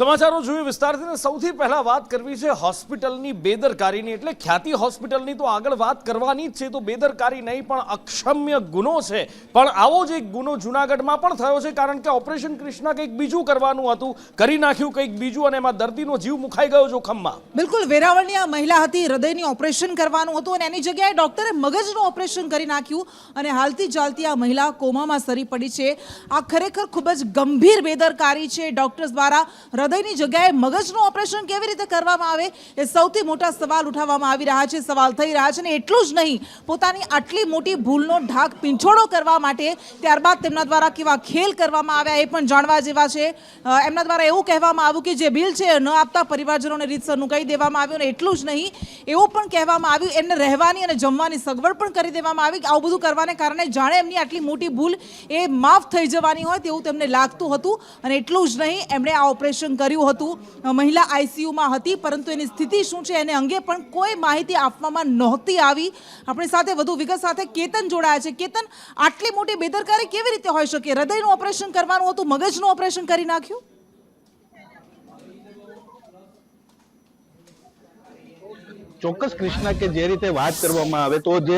સમાચારો જોઈએ વિસ્તારથી સૌથી પહેલા વાત કરવી છે હોસ્પિટલની બેદરકારીની એટલે ખ્યાતિ હોસ્પિટલની તો આગળ વાત કરવાની જ છે તો બેદરકારી નહીં પણ અક્ષમ્ય ગુનો છે પણ આવો જ એક ગુનો જૂનાગઢમાં પણ થયો છે કારણ કે ઓપરેશન કૃષ્ણા કંઈક બીજું કરવાનું હતું કરી નાખ્યું કંઈક બીજું અને એમાં દર્દીનો જીવ મુકાઈ ગયો જોખમમાં। બિલકુલ વેરાવળની આ મહિલા હતી હૃદયની ઓપરેશન કરવાનું હતું અને એની જગ્યાએ ડોક્ટરે મગજનું ઓપરેશન કરી નાખ્યું અને હાલતી ચાલતી આ મહિલા કોમામાં સરી પડી છે। આ ખરેખર ખૂબ જ ગંભીર બેદરકારી છે ડોક્ટર્સ દ્વારા। હૃદયની જગ્યાએ મગજનું ઓપરેશન કેવી રીતે કરવામાં આવે એ સૌથી મોટા સવાલ ઉઠાવવામાં આવી રહ્યા છે, સવાલ થઈ રહ્યા છે અને એટલું જ નહીં પોતાની આટલી મોટી ભૂલનો ઢાક પીંછોડો કરવા માટે ત્યારબાદ તેમના દ્વારા કેવા ખેલ કરવામાં આવ્યા એ પણ જાણવા જેવા છે। એમના દ્વારા એવું કહેવામાં આવ્યું કે જે બિલ છે ન આપતા પરિવારજનોને રીતસરનું કહી દેવામાં આવ્યું અને એટલું જ નહીં એવું પણ કહેવામાં આવ્યું એમને રહેવાની અને જમવાની સગવડ પણ કરી દેવામાં આવી। આવું બધું કરવાને કારણે જાણે એમની આટલી મોટી ભૂલ એ માફ થઈ જવાની હોય તેવું તેમને લાગતું હતું અને એટલું જ નહીં એમણે આ ઓપરેશન કર્યું હતું। મહિલા આઈસીયુમાં હતી પરંતુ એની સ્થિતિ શું છે એને અંગે પણ કોઈ માહિતી આપવામાં નહોતી આવી। આપણી સાથે વધુ વિગત સાથે કેતન જોડાયા છે। કેતન, આટલી મોટી બેદરકારી કેવી રીતે હોઈ શકે? હૃદયનું ઓપરેશન કરવાનું હતું, મગજનું ઓપરેશન કરી નાખ્યું। ચોક્કસ કૃષ્ણા કે જે રીતે વાત કરવામાં આવે તો જે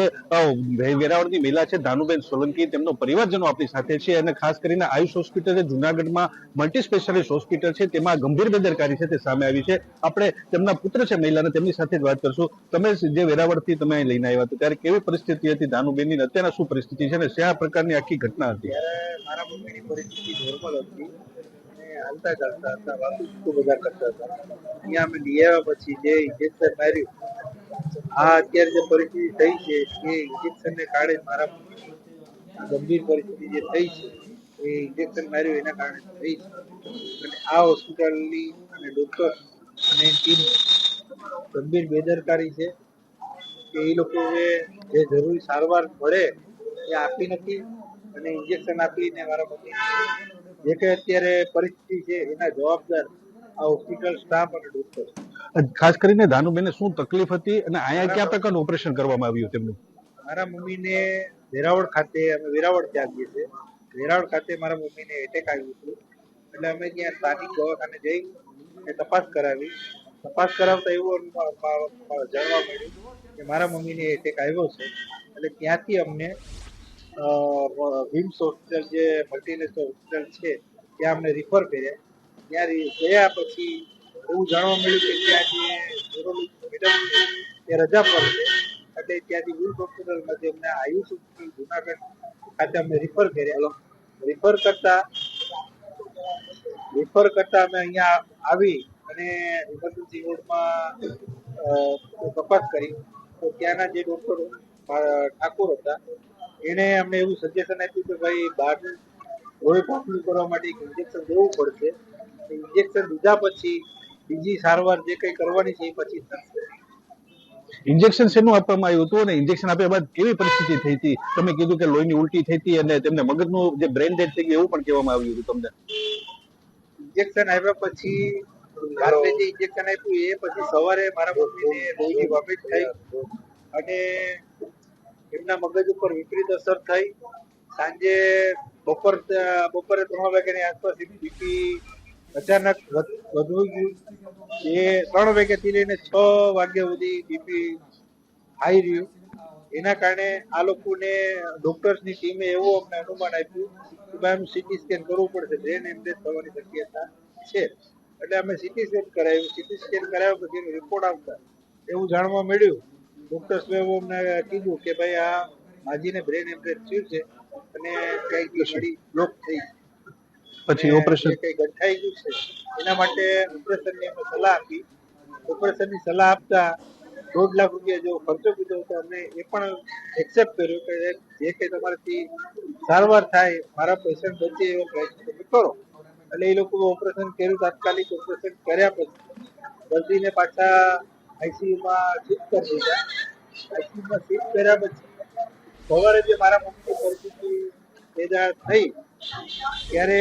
વેરાવળની મહિલા છે ધાનુબેન સોલંકી તેમનો પરિવારજનો આપણી સાથે છે અને ખાસ કરીને આયુષ હોસ્પિટલ જૂનાગઢમાં મલ્ટી સ્પેશિયાલિસ્ટ હોસ્પિટલ છે તેમાં ગંભીર બેદરકારી છે તે સામે આવી છે। આપણે તેમના પુત્ર છે મહિલાને તેમની સાથે જ વાત કરશું। તમે જે વેરાવળથી તમે અહીં લઈને આવ્યા હતા ત્યારે કેવી પરિસ્થિતિ હતી ધાનુબેનની, અત્યારના શું પરિસ્થિતિ છે અને શા પ્રકારની આખી ઘટના હતી? મારા મમ્મીની પરિસ્થિતિ નોર્મલ હતી અને હાલતા ચાલતા હતા, વાતું બધા કરતા હતા। અહીંયા અમે લઈ આવ્યા પછી જે ઇન્જેક્શન માર્યું, આ અત્યારે જે પરિસ્થિતિ થઈ છે એ ઇન્જેક્શનને કારણે મારા ગંભીર પરિસ્થિતિ જે થઈ છે એ ઇન્જેક્શન માર્યું એના કારણે થઈ છે અને આ હોસ્પિટલની અને ડોક્ટર અને ટીમ ગંભીર બેદરકારી છે કે એ લોકોએ જે જરૂરી સારવાર મળે એ આપી નથી અને ઇન્જેક્શન આપીને મારા મમ્મી જે કંઈ અત્યારે પરિસ્થિતિ છે એના જવાબદાર આ હોસ્પિટલ સ્ટાફ અને ડોક્ટર। ખાસ કરીને ધાનુબેનને શું તકલીફ હતી અને અહીંયા કયા પ્રકારનું ઓપરેશન કરવામાં આવ્યું તેમનું? મારા મમ્મીને વેરાવળ ખાતે, અમે વેરાવળથી આવીએ છીએ, વેરાવળ ખાતે મારા મમ્મીને એટેક આવ્યું હતું એટલે અમે ત્યાં સ્થાનિક દવાખાને જઈ અને તપાસ કરાવી। તપાસ કરાવતા એવું જાણવા મળ્યું કે મારા મમ્મીને એટેક આવ્યો છે એટલે ત્યાંથી અમને વિમ્સ હોસ્પિટલ જે મલ્ટીનેશનલ હોસ્પિટલ છે ત્યાં અમને રિફર કર્યા। ત્યાં ગયા પછી એવું જાણવા મળ્યું કે ત્યાં જે ન્યુરોલોજી મેડમ છે એ રજા પર છે એટલે ત્યાંથી વિમ્સ હોસ્પિટલમાંથી અમને આયુષ હોસ્પિટલ જુનાગઢ ખાતે અમને રિફર કર્યા। રિફર કરતા અમે અહીંયા આવી અને ઇમરજન્સી વોર્ડમાં તપાસ કરી તો ત્યાંના જે ડોક્ટર ઠાકોર હતા એને અમને એવું સજેશન આપ્યું કે ભાઈ બહાર લોહી પાતળું કરવા માટે એક ઇન્જેક્શન દેવું પડશે। ઇન્જેક્શન લીધા પછી બીજી સારવાર જે કંઈ કરવાની છે એ પછી થશે। ઇન્જેક્શન શેનું આપવામાં આવ્યું હતું અને ઇન્જેક્શન આપ્યા બાદ કેવી પરિસ્થિતિ થઈ હતી? તમે કીધું કે લોહીની ઉલટી થઈ હતી અને તેમને મગજનું જે બ્રેન ડેડ થઈ ગયું એવું પણ કહેવામાં આવ્યું હતું તમને? ઇન્જેક્શન આપ્યા પછી રાત્રે જે ઇન્જેક્શન આપ્યું એ પછી સવારે મારા મમ્મીને લોહીની વોમિટ થઈ અને એમના મગજ ઉપર વિપરીત અસર થઈ। સાંજે બપોરે 3 વાગ્યાની આસપાસ બીપી અચાનક વધવું ગયું। એ 3 વાગ્યાથી લઈને 6 વાગ્યા સુધી બીપી હાઈ રહ્યું। એના કારણે આ લોકોને ડોક્ટર્સની ટીમે એવું અમને અનુમાન આપ્યું કે ભાઈ આનું સીટી સ્કેન કરવું પડશે, બ્રેન હેમરેજ થવાની શક્યતા છે એટલે અમે સીટી સ્કેન કરાવ્યું। સીટી સ્કેન કરાવ્યા પછી એનો રિપોર્ટ આવતા એવું જાણવા મળ્યું, ડોક્ટર્સ એવું અમને કીધું કે ભાઈ આ માજીને બ્રેન હેમરેજ થયું છે અને કઈ નળી બ્લોક થઈ પછી ઓપરેશન કઈ ગંઠાઈ ગયું છે એના માટે ઓપરેશનની અમે સલાહ આપી। ઓપરેશનની સલાહ આપતા 1.5 લાખ રૂપિયા જેવો ખર્ચો કીધો હતો અમને એ પણ એક્સેપ્ટ કર્યો કે જે કંઈ તમારાથી સારવાર થાય, મારા પેશન્ટ બચે એવો પ્રયત્ન તમે કરો। એટલે એ લોકો ઓપરેશન કર્યું। તાત્કાલિક ઓપરેશન કર્યા પછી દર્દીને પાછા આઈસીયુમાં શિફ્ટ કરી દીધા। આઈસીયુમાં શિફ્ટ કર્યા પછી સવારે જે મારા મમ્મીની પરિસ્થિતિ પેદા થઈ ત્યારે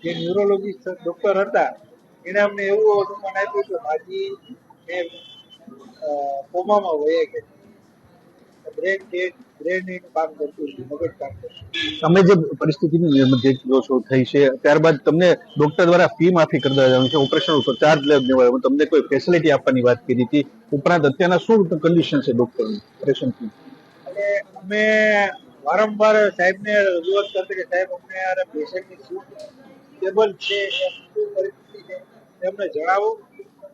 જે ન્યુરોલોજીસ્ટ ડોક્ટર હતા એને અમને એવું અનુમાન આપ્યું કે માજી એ કોમામાં વહી ગયા। બ્રેન કામ કરતું હતું, મગજ કામ કરતું. તમે જે પરિસ્થિતિની જો છો થઈ છે ત્યારબાદ તમને ડોક્ટર દ્વારા ફી માફી કરી દેવામાં છે, ઓપરેશન ઉપર ચાર્જ લેવા તમને કોઈ ફેસિલિટી આપવાની વાત કરી હતી, ઉપરાંત અત્યારના શું કન્ડિશન છે ડોક્ટરની ઓપરેશન ફી? અને અમે વારંવાર સાહેબને રજૂઆત કરતા કે સાહેબ અમને યાર પેશન્ટની શું સ્ટેબલ છે, શું પરિસ્થિતિ છે એમને જણાવો.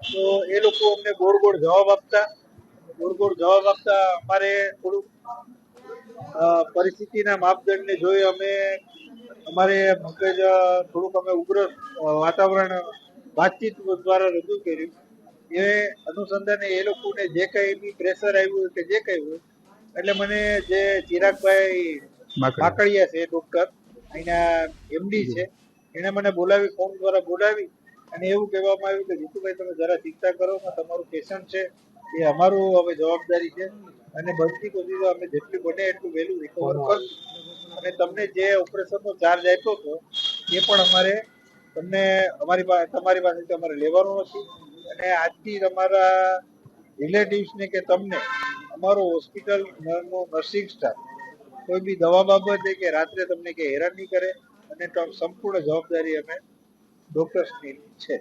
તો એ લોકો અમને ગોળ જવાબ આપતા અમારે થોડુંક પરિસ્થિતિના માપદંડને જોઈ અમારે મગજ થોડુંક અમે ઉગ્ર વાતાવરણ વાતચીત દ્વારા રજૂ કર્યું. એ અનુસંધાને એ લોકોને જે કઈ બી પ્રેશર આવ્યું કે જે કઈ હોય એટલે મને જે ચિરાગભાઈ કાકડિયા છે ડોક્ટર અહીંના એમડી છે, એને મને બોલાવી, ફોન દ્વારા બોલાવી અને એવું કહેવામાં આવ્યું કે જીતુભાઈ તમે જરા ચિંતા કરો, તમારું પેશન્ટ છે એ અમારું હવે જવાબદારી છે અને બનતી કોશિશ અમે જેટલું બને એટલું વહેલું રિકવર કરશું અને તમને જે ઓપરેશનનો ચાર્જ આપ્યો હતો એ પણ અમારે તમારી પાસેથી અમારે લેવાનો નથી. અને આજથી તમારા રિલેટિવ્સને કે તમને અમારો હોસ્પિટલ નર્સિંગ સ્ટાફ કોઈ બી દવા બાબતે કે રાત્રે તમને કે હેરાન નહીં કરે અને સંપૂર્ણ જવાબદારી અમે ડોક્ટર્સની છે.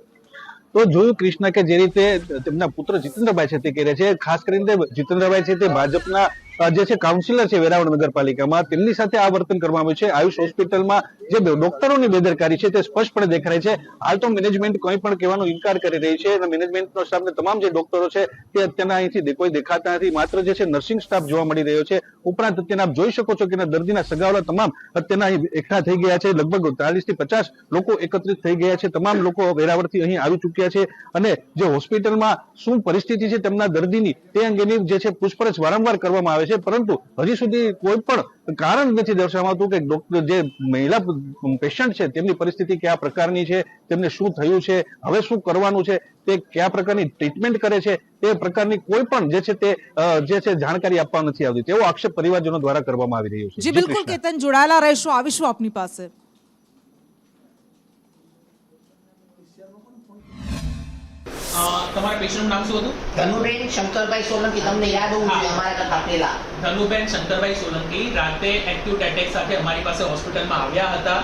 તો જોયું કૃષ્ણ કે જે રીતે તેમના પુત્ર જીતેન્દ્રભાઈ છે તે કહે છે, ખાસ કરીને જીતેન્દ્રભાઈ છે તે ભાજપના જે છે કાઉન્સિલર છે વેરાવળ નગરપાલિકામાં, તેમની સાથે આ વર્તન કરવામાં આવ્યું છે. આયુષ હોસ્પિટલમાં જે ડોક્ટરોની બેદરકારી છે તે સ્પષ્ટપણે દેખાય છે. હાલ તો મેનેજમેન્ટ કોઈ પણ કહેવાનો ઇનકાર કરી રહી છે અને મેનેજમેન્ટનો સ્ટાફને તમામ જે ડોક્ટરો છે તે અત્યારના અહીંથી કોઈ દેખાતા નથી, માત્ર જે છે નર્સિંગ સ્ટાફ જોવા મળી રહ્યો છે. ઉપરાંત અત્યારે આપ જોઈ શકો છો કે દર્દીના સગાવડા તમામ અત્યારના અહીં એકઠા થઈ ગયા છે. લગભગ 40 થી 50 લોકો એકત્રિત થઈ ગયા છે. તમામ લોકો વેરાવળથી અહીં આવી ચૂક્યા છે અને જે હોસ્પિટલમાં શું પરિસ્થિતિ છે તેમના દર્દીની તે અંગેની જે છે પૂછપરછ વારંવાર કરવામાં આવે છે, પરંતુ હજી સુધી કોઈ પણ કારણ નથી દર્શાવાતું કે ડોક્ટર જે મહિલા પેશન્ટ છે તેમની પરિસ્થિતિ કયા પ્રકારની છે, તેમને શું થયું છે, હવે શું કરવાનું છે, તે કયા પ્રકારની ટ્રીટમેન્ટ કરે છે તે પ્રકારની કોઈ પણ જે છે તે જાણકારી આપવા નથી આવતી તેવો આક્ષેપ પરિવારજનો દ્વારા કરવામાં આવી રહ્યો છે. જી બિલકુલ કેતન, જોડાયેલા રહેશો, આવીશું આપની પાસે. તમારા પેશન્ટનું નામ શું હતું? ધનુબેન શંકરભાઈ સોલંકી. તમને યાદ હોવું જોઈએ અમારા કરતા પહેલા. ધનુબેન શંકરભાઈ સોલંકી રાતે એક્યુટ એટેક સાથે અમારી પાસે હોસ્પિટલમાં આવ્યા હતા,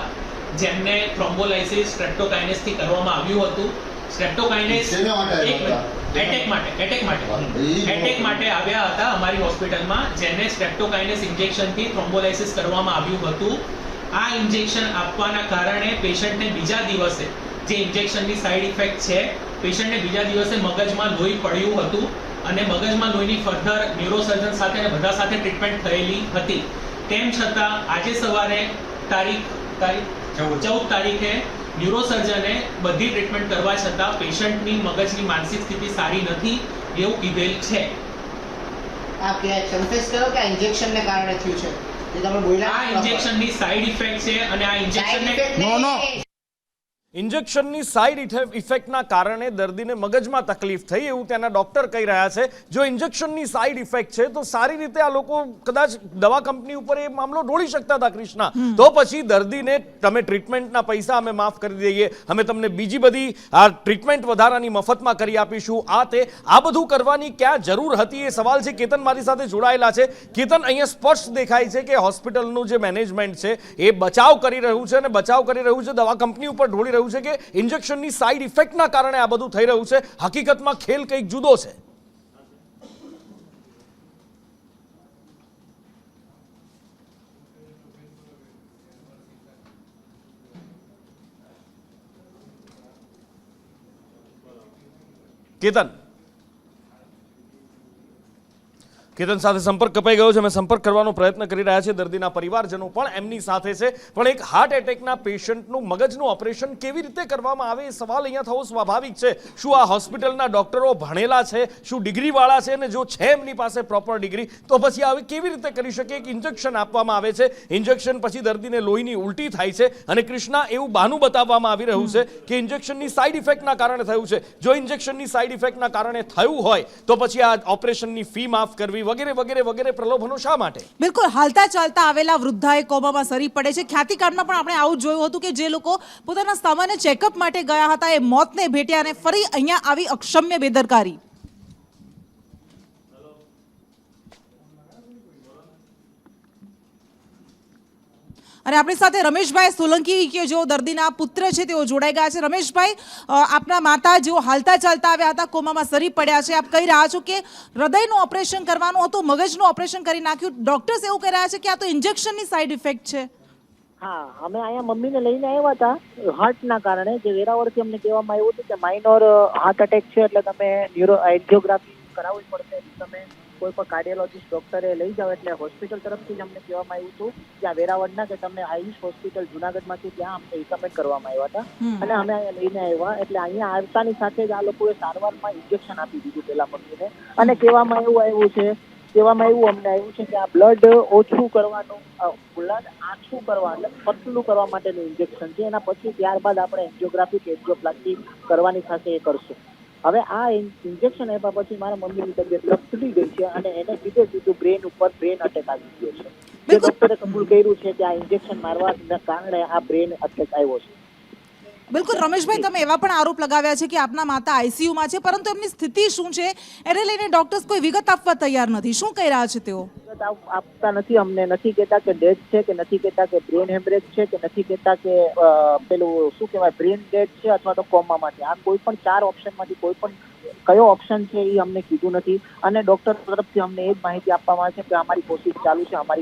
જેમને થ્રોમ્બોલાઇસિસ સ્ટ્રેપ્ટોકાઇનેસથી કરવામાં આવ્યું હતું. સ્ટ્રેપ્ટોકાઇનેસ એટેક માટે આવ્યા હતા અમારી હોસ્પિટલમાં, જેને સ્ટ્રેપ્ટોકાઇનેસ ઇન્જેક્શનથી થ્રોમ્બોલાઇસિસ કરવામાં આવ્યું હતું. આ ઇન્જેક્શન આપવાના કારણે પેશન્ટને બીજા દિવસે જે ઇન્જેક્શનની સાઇડ ઇફેક્ટ છે, પેશન્ટને બીજા દિવસે મગજમાં લોહી પડ્યું હતું અને મગજમાં લોહીની ફર્ધર ન્યુરોસર્જન સાથે અને બધા સાથે ટ્રીટમેન્ટ થયેલી હતી. તેમ છતાં આજે સવારે તારીખ 14 તારીખે ન્યુરોસર્જને બધી ટ્રીટમેન્ટ કરવા છતાં પેશન્ટની મગજની માનસિક સ્થિતિ સારી નથી એવું કીધેલ છે. આપ કન્ફેસ કરો કે આ ઇન્જેક્શનને કારણે થયું છે, જે તમે બોલ્યા. આ ઇન્જેક્શનની સાઇડ ઇફેક્ટ છે અને આ ઇન્જેક્શનને ઇન્જેક્શનની સાઇડ ઇફેક્ટના કારણે દર્દીને મગજમાં તકલીફ થઈ એવું ત્યાંના ડોક્ટર કહી રહ્યા છે. જો ઇન્જેક્શનની સાઇડ ઇફેક્ટ છે તો સારી રીતે આ લોકો કદાચ દવા કંપની ઉપર એ મામલો ઢોળી શકતા હતા કૃષ્ણા. તો પછી દર્દીને તમે ટ્રીટમેન્ટના પૈસા અમે માફ કરી દઈએ, અમે તમને બીજી બધી આ ટ્રીટમેન્ટ વધારાની મફતમાં કરી આપીશું, આ બધું કરવાની ક્યાં જરૂર હતી એ સવાલ છે. કેતન મારી સાથે જોડાયેલા છે. કેતન, અહીંયા સ્પષ્ટ દેખાય છે કે હોસ્પિટલનું જે મેનેજમેન્ટ છે એ બચાવ કરી રહ્યું છે અને બચાવ કરી રહ્યું છે દવા કંપની ઉપર ઢોળી રહ્યું છે કે ઇન્જેક્શનની સાઇડ ઇફેક્ટના કારણે આ બધું થઈ રહ્યું છે. હકીકતમાં ખેલ કંઈક જુદો છે. કેતન સાથે સંપર્ક કપાઈ ગયો છે. અમે સંપર્ક કરવાનો પ્રયત્ન કરી રહ્યા છીએ. દર્દીના પરિવારજનો પણ એમની સાથે છે. પણ એક હાર્ટ એટેકના પેશન્ટનું મગજનું ઓપરેશન કેવી રીતે કરવામાં આવે એ સવાલ અહીંયા થવો સ્વાભાવિક છે. શું આ હોસ્પિટલના ડોક્ટરો ભણેલા છે, શું ડિગ્રીવાળા છે, અને જો છે એમની પાસે પ્રોપર ડિગ્રી તો પછી આવી કેવી રીતે કરી શકે? એક ઇન્જેક્શન આપવામાં આવે છે, ઇન્જેક્શન પછી દર્દીને લોહીની ઉલટી થાય છે અને કૃષ્ણા એવું બહાનું બતાવવામાં આવી રહ્યું છે કે ઇન્જેક્શનની સાઇડ ઇફેક્ટના કારણે થયું છે. જો ઇન્જેક્શનની સાઇડ ઇફેક્ટના કારણે થયું હોય તો પછી આ ઓપરેશનની ફી માફ કરવી વગેરે વગેરે વગેરે પ્રલોભનો શા માટે? બિલકુલ, હાલતા ચાલતા આવેલા વૃદ્ધાએ કોમામાં સરી પડે છે. ખ્યાતિકાંડમાં પણ આપણે આવું જોયું હતું કે જે લોકો પોતાના સામાન્ય ચેકઅપ માટે ગયા હતા એ મોતને ભેટ્યા અને ફરી અહીંયા આવી અક્ષમ્ય બેદરકારી. અને આપણી સાથે રમેશભાઈ સોલંકી કે જો દર્દીના પુત્ર છે તેઓ જોડાઈ ગયા છે. રમેશભાઈ, આપના માતા જેઓ હાલતા ચાલતા આવ્યા હતા, કોમામાં સરી પડ્યા છે, આપ કહી રહ્યા છો કે હૃદયનું ઓપરેશન કરવાનું હતું, મગજનું ઓપરેશન કરી નાખ્યું. ડોક્ટર્સ એવું કહી રહ્યા છે કે આ તો ઇન્જેક્શનની સાઈડ ઇફેક્ટ છે. હા, અમે અહીંયા મમ્મીને લઈને આવ્યા હતા હાર્ટના કારણે. જે વેરાવળથી અમને કહેવામાં આવ્યું હતું કે માઇનોર હાર્ટ એટેક છે, એટલે તમે ન્યુરો એન્જિયોગ્રાફી કરાવવી પડશે, તમે કોઈ પણ કાર્ડિયોલોજીસ્ટ ડોક્ટરે લઈ જાઓ. એટલે હોસ્પિટલ તરફથી જ અમને કહેવામાં આવ્યું હતું કે આ વેરાવળના કે તમને આયુષ હોસ્પિટલ જુનાગઢમાંથી ત્યાં અમને રિકમેન્ડ કરવામાં આવ્યા હતા અને અમે અહીંયા લઈને આવ્યા. એટલે અહીંયા આવતાની સાથે જ આ લોકોએ સારવારમાં ઇન્જેક્શન આપી દીધું પેલા મમ્મીને. અને કહેવામાં અમને આવ્યું છે કે આ બ્લડ ઓછું કરવાનું, બ્લડ આછું કરવા એટલે પતલું કરવા માટેનું ઇન્જેક્શન છે. એના પછી ત્યારબાદ આપણે એન્જિયોગ્રાફી કે એન્જિયોપ્લાસ્ટી કરવાની થશે, એ કરશું. હવે આ ઇન્જેક્શન આપ્યા પછી મારા મમ્મીની તબિયત લપસી ગઈ છે અને એને સીધું બ્રેન ઉપર બ્રેન અટેક આવી ગયો છે. જે ડોક્ટરે કબૂલ કર્યું છે કે આ ઇન્જેક્શન મારવાના કારણે આ બ્રેન અટેક આવ્યો છે. બિલકુલ રમેશભાઈ, તમે એવા પણ આરોપ લગાવ્યા છે કે આપના માતા આઈસીયુમાં છે, પરંતુ એમની સ્થિતિ શું છે એને લઈને ડોક્ટર્સ કોઈ વિગત આપવા તૈયાર નથી. શું કહી રહ્યા છે તેઓ? આપતા નથી. અમને નથી કહેતા કે ડેડ છે, કે નથી કહેતા કે બ્રેન હેમરેજ છે, કે નથી કહેતા કે પેલું શું કહેવાય બ્રેન ડેડ છે અથવા તો કોમામાં છે. આ કોઈ પણ 4 ઓપ્શનમાંથી કોઈ પણ કયો ઓપ્શન છે એ અમને કીધું નથી. અને ડોક્ટર તરફથી અમને એ જ માહિતી આપવામાં આવે છે કે અમારી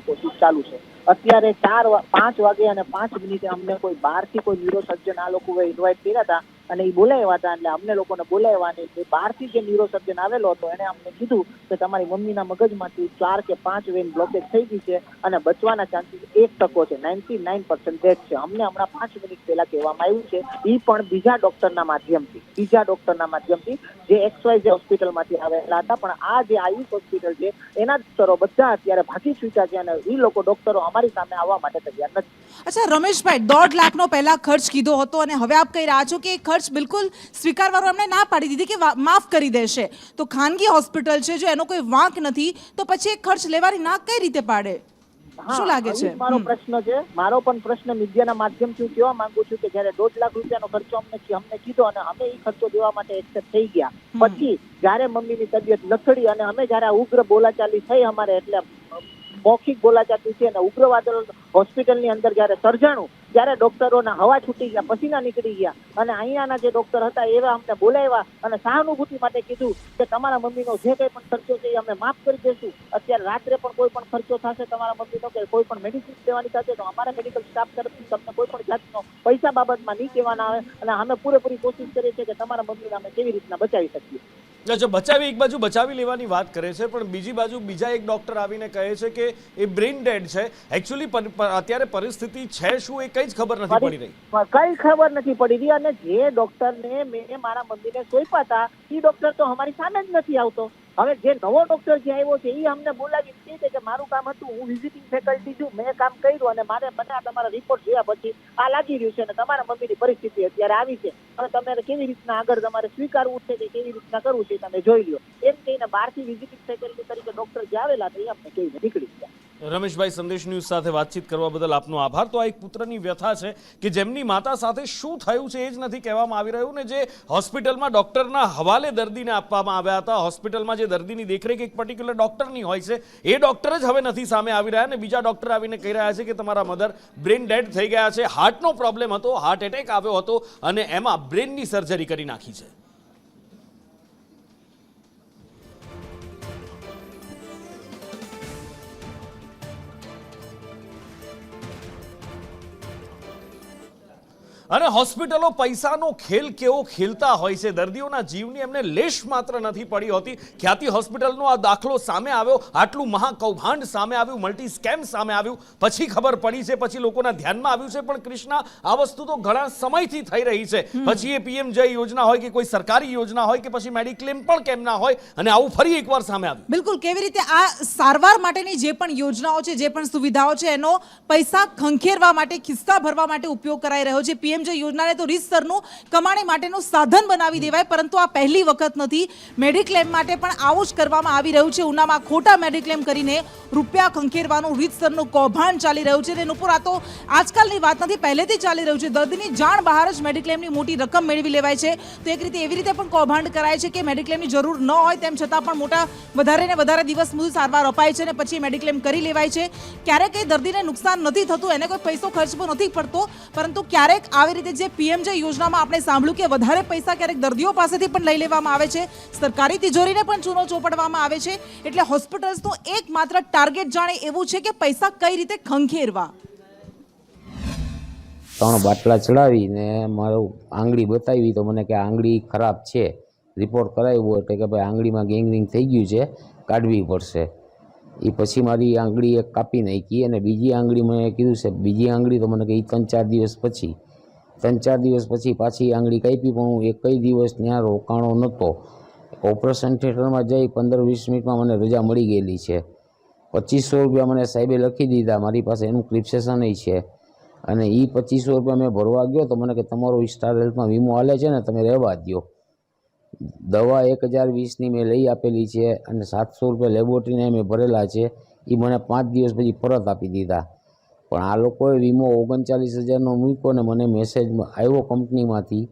કોશિશ ચાલુ છે. અત્યારે 5 વાગે અને 5 મિનિટે અમને કોઈ બહારથી કોઈ ન્યુરોસર્જન આ લોકોએ ઇન્વાઇટ કર્યા હતા અને એ બોલાવ્યા હતા. એટલે અમને લોકોને બોલાવ્યા અને બહારથી જે ન્યુરોસર્જન આવેલો હતો એને અમને કીધું કે તમારી મમ્મીના મગજમાંથી 4 કે 5 વેન બ્લોકેજ થઈ ગઈ છે અને બચવાના ચાન્સીસ 1% છે, 99% ડેથ છે. અમને હમણાં 5 મિનિટ પહેલા કહેવામાં આવ્યું છે, એ પણ બીજા ડોક્ટરના માધ્યમથી જે XYZ હોસ્પિટલમાંથી આવેલા હતા. પણ આ જે આયુષ હોસ્પિટલ છે એના ડોક્ટરો બધા અત્યારે ભાગી છૂટ્યા છે અને એ લોકો ડોક્ટરો અમારી સામે આવવા માટે તૈયાર નથી. અચ્છા રમેશભાઈ, 1.5 લાખનો પહેલા ખર્ચ કીધો હતો અને હવે આપ કહી રહ્યા છો કે એ ખર્ચ બિલકુલ સ્વીકારવાનો એમણે ના પાડી દીધી કે માફ કરી દેશે. તો ખાનગી હોસ્પિટલ છે, જો એનો કોઈ વાંક નથી તો પછી એ ખર્ચ લેવાની ના કઈ રીતે પાડે? શું લાગે છે? મારો પ્રશ્ન છે, મારો પણ પ્રશ્ન મીડિયાના માધ્યમથી હું કહેવા માંગુ છું કે જ્યારે 1.5 લાખ રૂપિયાનો ખર્ચો અમને કીધો અને અમે એ ખર્ચો દેવા માટે એક્સેપ્ટ થઈ ગયા. પછી જ્યારે મમ્મીની તબિયત લથડી અને અમે જ્યારે ઉગ્ર બોલાચાલી થઈ અમારે, એટલે મૌખિક બોલાચાલી છે અને ઉગ્રવાદ હોસ્પિટલની અંદર જ્યારે સર્જાણું, ત્યારે ડોક્ટરોના હવા છૂટી ગયા, પસીના નીકળી ગયા અને અહીંયાના જે ડોક્ટર હતા એવા અમને બોલાવ્યા અને સહાનુભૂતિ માટે કીધું કે તમારા મમ્મીનો જે કંઈ પણ ખર્ચો છે એ અમે માફ કરી દઈશું. અત્યારે રાત્રે પણ કોઈ પણ ખર્ચો થશે તમારા મમ્મીનો કે કોઈ પણ મેડિસિન લેવાની થશે તો અમારા મેડિકલ સ્ટાફ તરફથી તમને કોઈ પણ જાતનો પૈસા બાબતમાં નહીં કહેવાના આવે અને અમે પૂરેપૂરી કોશિશ કરીએ છીએ કે તમારા મમ્મીને અમે કેવી રીતના બચાવી શકીએ. અચ્છા, એક બાજુ બચાવી લેવાની વાત કરે છે, પણ બીજી બાજુ બીજા એક ડોક્ટર આવીને કહે છે કે એ બ્રેન ડેડ છે. એકચ્યુઅલી અત્યારે પરિસ્થિતિ છે શું એ કઈ જ ખબર નથી પડી રહી. કઈ ખબર નથી પડી રહી. અને જે ડોક્ટરને મેં મારા મમ્મીને સોંપ્યા હતા એ ડોક્ટર તો અમારી સામે જ નથી આવતો. હવે જે નવો ડોક્ટર જે આવ્યો છે એ અમને બોલાવી કહે છે કે મારું કામ હતું, હું વિઝિટિંગ ફેકલ્ટી છું, મેં કામ કર્યું અને મને આ તમારા રિપોર્ટ જોયા પછી આ લાગી રહ્યું છે અને તમારા મમ્મીની પરિસ્થિતિ અત્યારે આવી છે અને તમારે કેવી રીતના આગળ તમારે સ્વીકારવું છે કે કેવી રીતના કરવું છે તમે જોઈ લો. એમ કહીને બહારથી વિઝિટિંગ ફેકલ્ટી તરીકે ડોક્ટર જે આવેલા હતા એ અમને કહીને નીકળી ગયા. રમેશભાઈ, સંદેશ ન્યૂઝ સાથે વાતચીત કરવા બદલ આપનો આભાર. તો આ એક પુત્રની વ્યથા છે કે જેમની માતા સાથે શું થયું છે એ જ નથી કહેવામાં આવી રહ્યું ને જે હોસ્પિટલમાં ડોક્ટરના હવાલે દર્દીને આપવામાં આવ્યા હતા, હોસ્પિટલમાં જે દર્દીની દેખરેખ એક પર્ટિક્યુલર ડોક્ટરની હોય છે એ ડોક્ટર જ હવે નથી સામે આવી રહ્યા અને બીજા ડોક્ટર આવીને કહી રહ્યા છે કે તમારા મધર બ્રેન ડેડ થઈ ગયા છે, હાર્ટનો પ્રોબ્લેમ હતો, હાર્ટ એટેક આવ્યો હતો અને એમાં બ્રેનની સર્જરી કરી નાખી છે. અને હોસ્પિટલો પૈસાનો ખેલ કેવો ખેલતા હોય છે, દર્દીઓના જીવની એમને લેશ માત્ર નથી પડી હોતી. ખ્યાતિ હોસ્પિટલનો આ દાખલો સામે આવ્યો, આટલું મહાકૌભાંડ સામે આવ્યું, મલ્ટી સ્કેમ સામે આવ્યું, પછી ખબર પડી છે, પછી લોકોના ધ્યાનમાં આવ્યું છે. પણ કૃષ્ણા, આ વસ્તુ તો ઘણા સમયથી થઈ રહી છે. પછી એ પીએમજય યોજના હોય કે કોઈ સરકારી યોજના હોય કે પછી મેડિક્લેમ પણ કેમ ના હોય અને આવું ફરી એકવાર સામે આવ્યું. બિલકુલ, કેવી રીતે આ સારવાર માટેની જે પણ યોજનાઓ છે, જે પણ સુવિધાઓ છે એનો પૈસા ખંખેરવા માટે, ખિસ્સા ભરવા માટે ઉપયોગ કરાઈ રહ્યો છે. પીએમ પીએમજે યોજનાને તો રીતસરનું કમાણી માટેનું સાધન બનાવી દેવાય, પરંતુ આ પહેલી વખત નથી. મેડિક્લેમ માટે પણ આવું જ કરવામાં આવી રહ્યું છે. ઉનામાં ખોટા મેડિક્લેમ કરીને રૂપિયા ખંખેરવાનું રીતસરનું કૌભાંડ ચાલી રહ્યું છે. તેનું ઉપર આ તો આજકાલની વાત નથી, પહેલેથી ચાલી રહ્યું છે. દર્દીની જાણ બહાર જ મેડિક્લેમની મોટી રકમ મેળવી લેવાય છે. તો એક રીતે એવી રીતે પણ કૌભાંડ કરાય છે કે મેડિક્લેમની જરૂર ન હોય તેમ છતાં પણ મોટા વધારે ને વધારે દિવસ સુધી સારવાર અપાય છે અને પછી મેડિક્લેમ કરી લેવાય છે. ક્યારેક એ દર્દીને નુકસાન નથી થતું, એને કોઈ પૈસો ખર્ચવો નથી પડતો, પરંતુ ક્યારેક આવી રીતે જે પીએમજે યોજનામાં આપણે સાંભળ્યું કે વધારે પૈસા ક્યારેક દર્દીઓ પાસેથી પણ લઈ લેવામાં આવે છે, સરકારી તિજોરીને પણ ચૂનો ચોપડવામાં આવે છે. એટલે હોસ્પિટલ્સનું એકમાત્ર ટાર્ગેટ જાણે એવું છે કે પૈસા કઈ રીતે ખંખેરવા. 3 બાટલા ચડાવીને મારું આંગળી બતાવી તો મને કે આંગળી ખરાબ છે, રિપોર્ટ કરાવ્યો એટલે કે ભાઈ આંગળીમાં ગેંગરીંગ થઈ ગયું છે, કાઢવી પડશે. એ પછી મારી આંગળી એક કાપી નાખી અને બીજી આંગળી મને કીધું છે, બીજી આંગળી તો મને કહી 3-4 દિવસ પછી 3-4 દિવસ પછી પાછી આંગળી કાપી, પણ હું એકય દિવસ ત્યાં રોકાણો નહોતો. ઓપરેશન થિયેટરમાં જઈ 15-20 મિનિટમાં મને રજા મળી ગયેલી છે. 2500 રૂપિયા મને સાહેબે લખી દીધા, મારી પાસે એનું ક્લિપ્સેશન છે. અને એ 2500 રૂપિયા મેં ભરવા ગયો તો મને કે તમારો સ્ટાર હેલ્થમાં વીમો હાલે છે ને, તમે રહેવા દો. દવા 1020ની મેં લઈ આપેલી છે અને 700 રૂપિયા લેબોરેટરીને મેં ભરેલા છે. એ મને 5 દિવસ પછી પરત આપી દીધા. પણ આ લોકોએ વીમો 39,000નો મૂક્યો ને મને મેસેજ આવ્યો કંપનીમાંથી.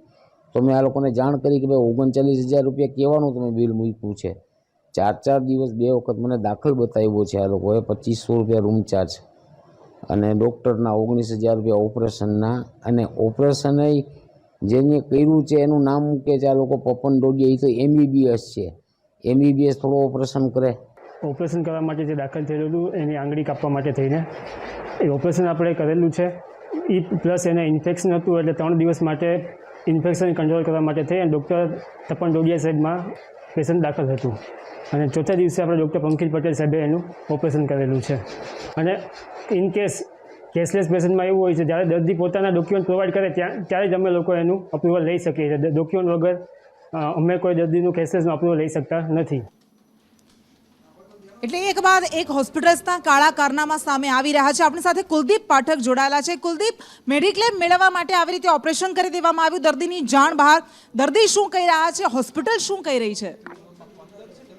તો મેં આ લોકોને જાણ કરી કે ભાઈ 39,000 રૂપિયા કહેવાનું તમે બિલ મૂક્યું છે. 4 દિવસ 2 વખત મને દાખલ બતાવ્યો છે આ લોકોએ. 2500 રૂપિયા રૂમ ચાર્જ અને ડૉક્ટરના 19,000 રૂપિયા ઓપરેશનના. અને ઓપરેશન જેને કર્યું છે એનું નામ મૂકે છે આ લોકો પપન ડોડિયા. એ તો MBBS છે, MBBS થોડો ઓપરેશન કરે. ઓપરેશન કરવા માટે જે દાખલ થયેલું હતું એની આંગળી કાપવા માટે થઈને એ ઓપરેશન આપણે કરેલું છે. એ પ્લસ એને ઇન્ફેક્શન હતું એટલે 3 દિવસ માટે ઇન્ફેક્શન કંટ્રોલ કરવા માટે થઈ અને ડૉક્ટર તપન ડોડિયા સાહેબમાં પેશન્ટ દાખલ હતું. અને ચોથા દિવસે આપણે ડૉક્ટર પંકજ પટેલ સાહેબે એનું ઓપરેશન કરેલું છે. અને ઇન કેસ કેશલેસ પેશન્ટમાં એવું હોય છે જ્યારે દર્દી પોતાના ડોક્યુમેન્ટ પ્રોવાઈડ કરે ત્યારે જ અમે લોકો એનું અપ્રુવલ લઈ શકીએ છીએ. ડોક્યુમેન્ટ વગર અમે કોઈ દર્દીનું કેશલેસનું અપ્રુવલ લઈ શકતા નથી. એટલે એક બાદ એક હોસ્પિટલ્સના કાળા કારનામા સામે આવી રહ્યા છે. આપણી સાથે કુલદીપ પાઠક જોડાયેલા છે. કુલદીપ, મેડિક્લેમ મેળવવા માટે આવી રીતે ઓપરેશન કરી દેવામાં આવ્યું, દર્દીની જાણ બહાર. દર્દી શું કહી રહ્યા છે, હોસ્પિટલ શું કહી રહી છે?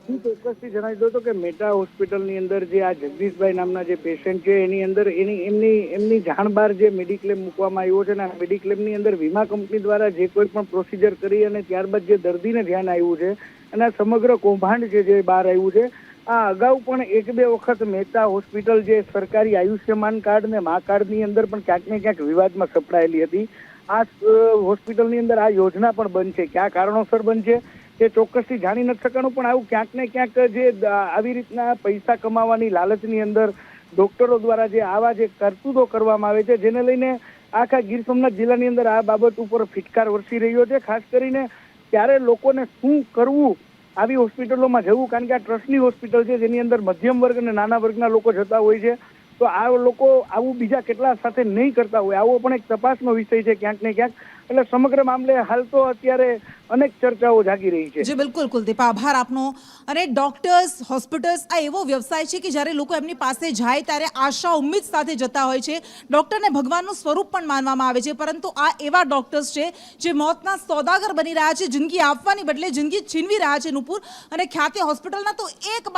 હું ચોક્કસથી જણાવી દઉં તો કે મેટા હોસ્પિટલની અંદર જે આ જગદીશભાઈ નામના જે પેશન્ટ છે એની અંદર એમની જાણ બહાર જે મેડિક્લેમ મૂકવામાં આવ્યો છે અને આ મેડિક્લેમની અંદર વીમા કંપની દ્વારા જે કોઈ પણ પ્રોસિજર કરી અને ત્યારબાદ જે દર્દીને ધ્યાન આવ્યું છે અને આ સમગ્ર કૌભાંડ છે જે બહાર આવ્યું છે. આ અગાઉ પણ 1-2 વખત મહેતા હોસ્પિટલ જે સરકારી આયુષ્યમાન કાર્ડ ને મા કાર્ડની અંદર પણ ક્યાંક ને ક્યાંક વિવાદમાં સપડાયેલી હતી. આ હોસ્પિટલની અંદર આ યોજના પણ બંધ છે. કયા કારણોસર બંધ છે તે ચોક્કસથી જાણી નથી શકાનું, પણ આવું ક્યાંક ને ક્યાંક જે આવી રીતના પૈસા કમાવાની લાલચની અંદર ડોક્ટરો દ્વારા જે આવા જે કરતૂતો કરવામાં આવે છે જેને લઈને આખા ગીર સોમનાથ જિલ્લાની અંદર આ બાબત ઉપર ફિટકાર વરસી રહ્યો છે. ખાસ કરીને ત્યારે લોકોને શું કરવું, આવી હોસ્પિટલોમાં જવું, કારણ કે આ ટ્રસ્ટની હોસ્પિટલ છે જેની અંદર મધ્યમ વર્ગ અને નાના વર્ગના લોકો જતા હોય છે. તો આ લોકો આવું બીજા કેટલા સાથે નહીં કરતા હોય, આવો પણ એક તપાસનો વિષય છે ક્યાંક ને ક્યાંક. એટલે સમગ્ર મામલે હાલ તો અત્યારે અનેક ચર્ચાઓ જાગી રહી છે. જી બિલકુલ કુલદીપ, આભાર આપનો. અને ડોક્ટર્સ, હોસ્પિટલ્સ આ એવો વ્યવસાય છે કે જ્યારે લોકો એમની પાસે જાય ત્યારે આશા ઉમ્મીદ સાથે જતા હોય છે. ડોક્ટરને ભગવાનનું સ્વરૂપ પણ માનવામાં આવે છે, પરંતુ આ એવા ડોક્ટર્સ છે જે મોતના સોદાગર બની રહ્યા છે, જિંદગી આપવાની બદલે જિંદગી છીનવી રહ્યા છે. નુપુર, અને ખ્યાતિ હોસ્પિટલના તો એક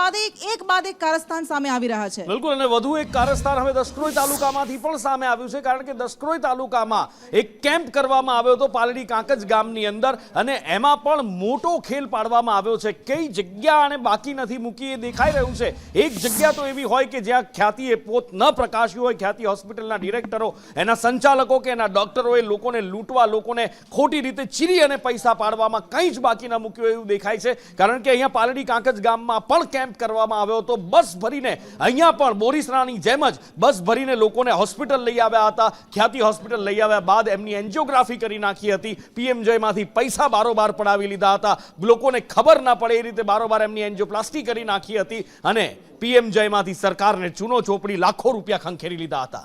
બાદ એક કારસ્તાન સામે આવી રહ્યા છે. બિલકુલ, અને વધુ એક કારસ્તાન હવે દસક્રોઈ તાલુકામાંથી પણ સામે આવ્યું છે, કારણ કે દસક્રોઈ તાલુકામાં એક કેમ્પ કરવામાં આવ્યો હતો પાલડી કાંકજ ગામની અંદર, અને એમાં પણ મોટો ખેલ પાડવામાં આવ્યો છે. કઈ જગ્યા અને બાકી નથી મૂકી એ દેખાઈ રહ્યું છે. એક જગ્યા તો એવી હોય કે જ્યાં ખ્યાતિએ પોત ન પ્રકાશ્યું હોય, ખ્યાતિ હોસ્પિટલના ડિરેક્ટરો, એના સંચાલકો કે એના ડોક્ટરોએ લોકોને લૂંટવા, લોકોને ખોટી રીતે ચીરી અને પૈસા પાડવામાં કંઈ જ બાકી ન મૂક્યું એવું દેખાય છે. કારણ કે અહીંયા પાલડી કાંકજ ગામમાં પણ કેમ્પ કરવામાં આવ્યો હતો. બસ ભરીને અહીંયા પણ બોરીસરાની જેમ જ બસ ભરીને લોકોને હોસ્પિટલ લઈ આવ્યા હતા. ખ્યાતિ હોસ્પિટલ લઈ આવ્યા બાદ એમની એન્જિયોગ્રાફી કરી નાખી હતી. પીએમજેમાંથી પૈસા બારોબાર પડાવી લીધા હતા. લોકોને ખબર ના પડે એ રીતે બારોબાર એમની એન્જિયોપ્લાસ્ટી કરી નાખી હતી અને પીએમજેમાંથી સરકારને ચૂનો ચોપડી લાખો રૂપિયા ખંખેરી લીધા હતા.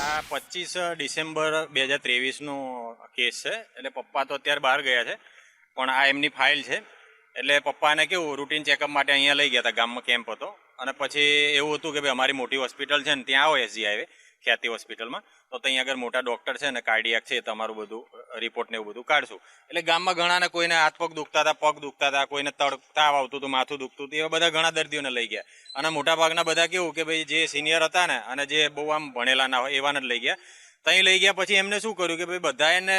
આ 25 ડિસેમ્બર 2023નો કેસ છે. એટલે પપ્પા તો અત્યારે બહાર ગયા છે, પણ આ એમની ફાઇલ છે. એટલે પપ્પાને કેવું રૂટીન ચેકઅપ માટે અહીંયા લઈ ગયા હતા, ગામમાં કેમ્પ હતો. અને પછી એવું હતું કે ભાઈ અમારી મોટી હોસ્પિટલ છે ને ત્યાં આવો SG હાઈવે, ખ્યાતિ હોસ્પિટલમાં. તો ત્યાં આગળ મોટા ડૉક્ટર છે ને કાર્ડિયાક છે, તમારું બધું રિપોર્ટ ને એવું બધું કાઢશું. એટલે ગામમાં ઘણાને કોઈને હાથ પગ દુખતા હતા, પગ દુખતા હતા, કોઈને તાવ આવતું હતું, માથું દુખતું હતું, એવા બધા ઘણા દર્દીઓને લઈ ગયા. અને મોટાભાગના બધા કેવું કે ભાઈ જે સિનિયર હતા ને અને જે બહુ આમ ભણેલા ના હોય એવાને જ લઈ ગયા. ત્યાં લઈ ગયા પછી એમને શું કર્યું કે ભાઈ બધા એને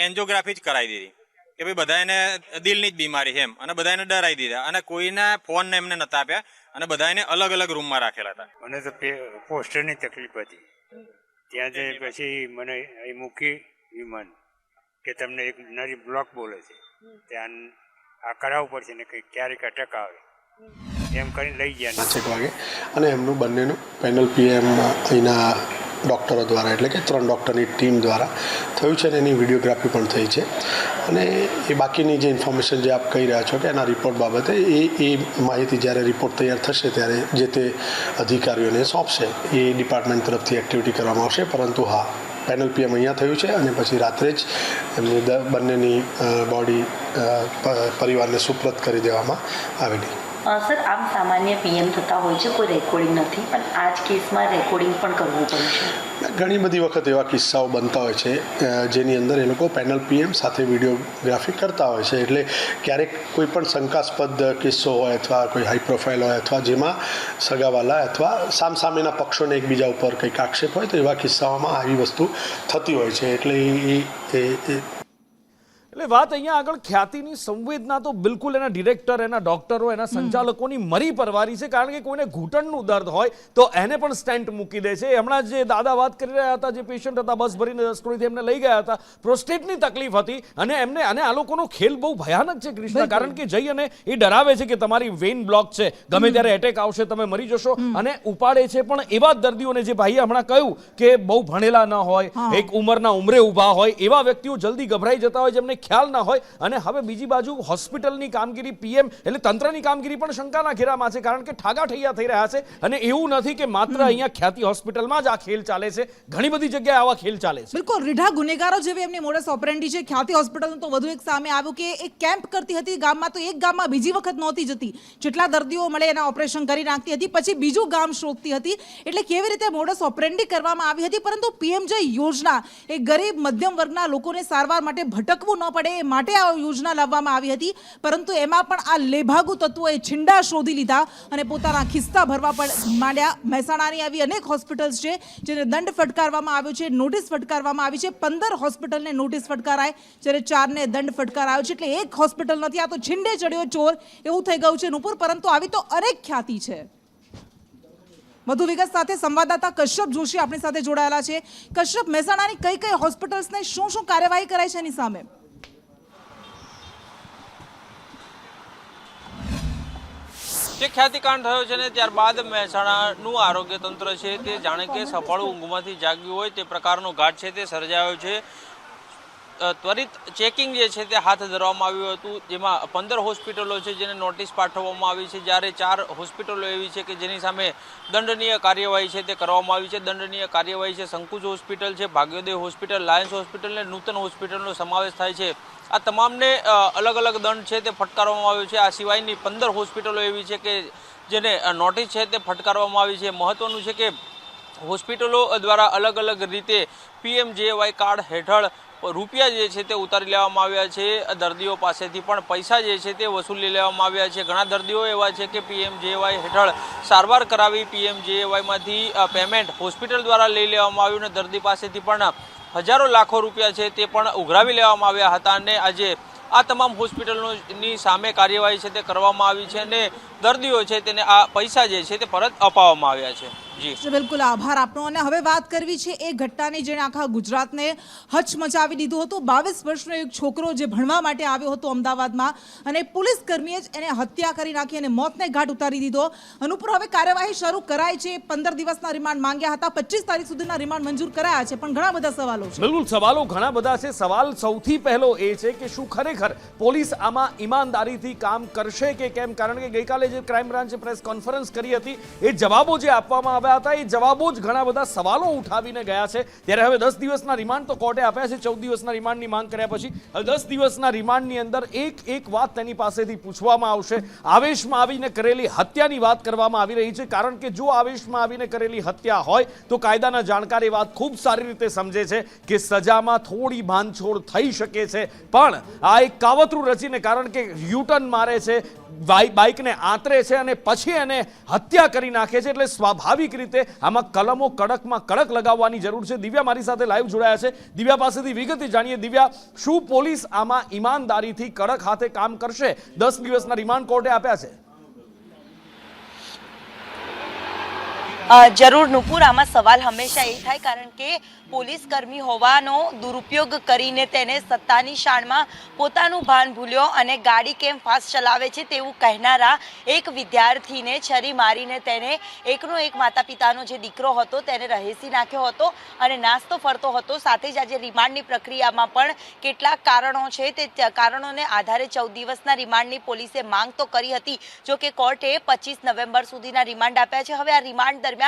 એન્જિયોગ્રાફી જ કરાવી દીધી કે ભાઈ બધા એને દિલની જ બીમારી છે એમ, અને બધા એને ડરાવી દીધા અને કોઈને ફોન ને એમને નતા આપ્યા અને બધા એને અલગ અલગ રૂમમાં રાખેલા હતા. મને તો પોસ્ટરની તકલીફ હતી. ત્યાં જઈ પછી મને અહીં મૂકી વિમાન કે તમને એક નરી બ્લોક બોલે છે, ત્યાં આ કરાવવું પડશે ને કંઈક ક્યારેક અટક આવે એમ કરીને લઈ ગયા 5 વાગે. અને એમનું બંનેનું પેનલ પીએમ અહીંના ડૉક્ટરો દ્વારા એટલે કે 3 ડૉક્ટરની ટીમ દ્વારા થયું છે અને એની વિડીયોગ્રાફી પણ થઈ છે. અને એ બાકીની જે ઇન્ફોર્મેશન જે આપ કહી રહ્યા છો કે એના રિપોર્ટ બાબતે એ માહિતી જ્યારે રિપોર્ટ તૈયાર થશે ત્યારે જે તે અધિકારીઓને સોંપશે. એ ડિપાર્ટમેન્ટ તરફથી એક્ટિવિટી કરવામાં આવશે. પરંતુ હા, પેનલ પીએમ અહીંયા થયું છે અને પછી રાત્રે જ એમની બંનેની બોડી પરિવારને સુપ્રત કરી દેવામાં આવેલી. સર, આમ સામાન્ય પીએમ થતા હોય છે, કોઈ રેકોર્ડિંગ નથી, પણ આ જ કેસમાં રેકોર્ડિંગ પણ કરવું પડશે. ઘણી બધી વખત એવા કિસ્સાઓ બનતા હોય છે જેની અંદર એ લોકો પેનલ પીએમ સાથે વિડીયોગ્રાફી કરતા હોય છે. એટલે ક્યારેક કોઈ પણ શંકાસ્પદ કિસ્સો હોય અથવા કોઈ હાઈ પ્રોફાઇલ હોય અથવા જેમાં સગાવાલા અથવા સામસામેના પક્ષોને એકબીજા ઉપર કંઈક આક્ષેપ હોય તો એવા કિસ્સાઓમાં આવી વસ્તુ થતી હોય છે. એટલે વાત અહીંયા આગળ ખ્યાતિની સંવેદના તો બિલકુલ એના ડિરેક્ટર, એના ડોક્ટરો, એના સંચાલકોની મરી પરવારી છે. કારણ કે કોઈને ઘૂંટણનું દર્દ હોય તો એને પણ સ્ટેન્ટ મૂકી દે છે. હમણાં જે દાદા વાત કરી રહ્યા હતા, જે પેશન્ટ હતા, બસ ભરીને દસકોડીથી એમને લઈ ગયા હતા, પ્રોસ્ટેટની તકલીફ હતી અને એમને અને આ લોકોનો ખેલ બહુ ભયાનક છે કૃષ્ણા. કારણ કે જઈ અને એ ડરાવે છે કે તમારી વેઇન બ્લોક છે, ગમે ત્યારે એટેક આવશે, તમે મરી જશો, અને ઉપાડે છે પણ એવા દર્દીઓને જે ભાઈએ હમણાં કહ્યું કે બહુ ભણેલા ન હોય, એક ઉંમરના ઉંમરે ઊભા હોય, એવા વ્યક્તિઓ જલ્દી ગભરાઈ જતા હોય જેમને ખ્યાલ ના હોય. અને હવે બીજી બાજુ હોસ્પિટલની કામગીરી, પીએમ એટલે તંત્રની કામગીરી પણ શંકાના ઘેરામાં છે. કારણ કે ઠાગાઠૈયા થઈ રહ્યા છે. અને એવું નથી કે માત્ર અહીંયા ખ્યાતિ હોસ્પિટલમાં જ આ ખેલ ચાલે છે, ઘણી બધી જગ્યાએ આવા ખેલ ચાલે છે. બિલકુલ, રીઢા ગુનેગારો જેવી એમની મોડસ ઓપરેન્ડી છે. ખ્યાતિ હોસ્પિટલનું તો વધુ એક સામે આવ્યું કે એક કેમ્પ કરતી હતી ગામમાં, તો એક ગામમાં બીજી વખત નહોતી જતી, જેટલા દર્દીઓ મળે એના ઓપરેશન કરી નાખતી હતી, પછી બીજું ગામ શોધતી હતી. એટલે કેવી રીતે મોડસ ઓપરેન્ડી કરવામાં આવી હતી. પરંતુ પીએમજે યોજના એ ગરીબ મધ્યમ વર્ગના લોકોને સારવાર માટે ભટકવું ન પડે એ માટે આ યોજના લાવવામાં આવી હતી. પરંતુ એમાં પણ આ લેભાગુ તત્વોએ છિંડા શોધી લીધા અને પોતાના ખિસ્સા ભરવા માંડ્યા. મહેસાણાની આવી અનેક હોસ્પિટલ્સ છે જેને દંડ ફટકારવામાં આવ્યો છે, નોટિસ ફટકારવામાં આવી છે. 15 હોસ્પિટલને નોટિસ ફટકારાય, જ્યારે 4ને દંડ ફટકારાયો છે. એટલે એક હોસ્પિટલ નથી, આ તો છિંડે ચડ્યો ચોર એવું થઈ ગયું છે નુપુર. પરંતુ આવી તો અનેક ખ્યાતિ છે. વધુ વિગત સાથે સંવાદદાતા કશ્યપ જોશી આપણી સાથે જોડાયેલા છે. કશ્યપ, મહેસાણાની કઈ કઈ હોસ્પિટલ્સને શું કાર્યવાહી કરાય છે એની સામે? જે ખ્યાતિકાંડ થયો છે ને ત્યારબાદ મહેસાણાનું આરોગ્ય તંત્ર છે તે જાણે કે સફળ ઊંઘમાંથી જાગ્યું હોય તે પ્રકારનો ઘાટ છે તે સર્જાયો છે. ત્વરિત ચેકિંગ જે છે તે હાથ ધરવામાં આવ્યું હતું, જેમાં 15 હોસ્પિટલો છે જેને નોટિસ પાઠવવામાં આવી છે, જ્યારે 4 હોસ્પિટલો એવી છે કે જેની સામે દંડનીય કાર્યવાહી છે તે કરવામાં આવી છે. દંડનીય કાર્યવાહી છે સંકુચ હોસ્પિટલ છે, ભાગ્યોદય હોસ્પિટલ, લાયન્સ હોસ્પિટલ અને નૂતન હોસ્પિટલનો સમાવેશ થાય છે. આ તમામને અલગ અલગ દંડ છે તે ફટકારવામાં આવ્યો છે. આ સિવાયની 15 હોસ્પિટલો એવી છે કે જેને નોટિસ છે તે ફટકારવામાં આવી છે. મહત્વનું છે કે હોસ્પિટલો દ્વારા અલગ અલગ રીતે PMJY કાર્ડ હેઠળ રૂપિયા જે છે તે ઉતારી લેવામાં આવ્યા છે. દર્દીઓ પાસેથી પણ પૈસા જે છે તે વસૂલી લેવામાં આવ્યા છે. ઘણા દર્દીઓ એવા છે કે PMJY હેઠળ સારવાર કરાવી PMJYમાંથી પેમેન્ટ હોસ્પિટલ દ્વારા લઈ લેવામાં આવ્યું અને દર્દી પાસેથી પણ હજારો લાખો રૂપિયા છે તે પણ ઉઘરાવી લેવામાં આવ્યા હતા. અને આજે આ તમામ હોસ્પિટલની સામે કાર્યવાહી છે તે કરવામાં આવી છે અને દર્દીઓ છે તેને આ પૈસા જે છે તે પરત અપાવવામાં આવ્યા છે. જી બિલકુલ, આભાર આપનો. અને હવે વાત કરવી છે એ ઘટનાની જેણે આખા ગુજરાતને હચમચાવી દીધું હતું. 22 વર્ષનો એક છોકરો જે ભણવા માટે આવ્યો હતો અમદાવાદમાં, અને પોલીસ કર્મીએ જ એને હત્યા કરી નાખી અને મોતને ઘાટ ઉતારી દીધો. અનુપર હવે કાર્યવાહી શરૂ કરાઈ છે. 15 દિવસના રિમાન્ડ માંગ્યા હતા, 25 તારીખ સુધીના રિમાન્ડ મંજૂર કરાયા છે, પણ ઘણા બધા સવાલો છે. બિલકુલ, સવાલો ઘણા બધા છે. સવાલ સૌથી પહેલો એ છે કે શું ખરેખર પોલીસ આમાં ઈમાનદારીથી કામ કરશે કે કેમ? કારણ કે ગઈકાલે જે ક્રાઇમ બ્રાન્ચે પ્રેસ કોન્ફરન્સ કરી હતી, એ જવાબો જે આપવામાં આવ્યા બધા હતા એ જવાબો જ ઘણા બધા સવાલો ઉઠાવીને ગયા છે. ત્યારે હવે 10 દિવસના રિમાન્ડ તો કોર્ટે આપ્યા છે. 14 દિવસના રિમાન્ડની માંગ કર્યા પછી હવે 10 દિવસના રિમાન્ડની અંદર એક વાત તેની પાસેથી પૂછવામાં આવશે. આવેશમાં આવીને કરેલી હત્યાની વાત કરવામાં આવી રહી છે, કારણ કે જો આવેશમાં આવીને કરેલી હત્યા હોય તો કાયદાના જાણકાર એ વાત ખૂબ સારી રીતે સમજે છે કે સજામાં થોડી બાંધછોડ થઈ શકે છે, પણ આ એક કાવતરું રચીને, કારણ કે યુટર્ન મારે છે, બાઇકને આંતરે છે અને પછી એને હત્યા કરી નાખે છે, એટલે સ્વાભાવિક રીતે આમાં કલમો કડકમાં કડક લગાવવાની જરૂર છે. દિવ્યા મારી સાથે લાઈવ જોડાયા છે. દિવ્યા પાસેથી વિગતે જાણીએ. દિવ્યા, શું પોલીસ આમાં ઈમાનદારીથી કડક હાથે કામ કરશે? 10 દિવસના રિમાન્ડ કોર્ટે આપ્યા છે. જરૂર નુપુર, આમાં સવાલ હંમેશા એ થાય કારણ કે પોલીસ કર્મી હોવાનો દુરુપયોગ કરીને તેને સત્તાની શાણમાં પોતાનું ભાન ભૂલ્યો અને ગાડી કેમ ફાસ્ટ ચલાવે છે તેવું કહેનારા એક વિદ્યાર્થીને છરી મારીને તેને એકનો એક માતા પિતાનો જે દીકરો હતો તેને રહેસી નાખ્યો હતો અને નાસ્તો ફરતો હતો. સાથે જ આજે રિમાન્ડની પ્રક્રિયામાં પણ કેટલાક કારણો છે તે કારણોને આધારે 14 દિવસના રિમાન્ડની પોલીસે માંગ તો કરી હતી, જો કે કોર્ટે 25 નવેમ્બર સુધીના રિમાન્ડ આપ્યા છે. હવે આ રિમાન્ડ દરમિયાન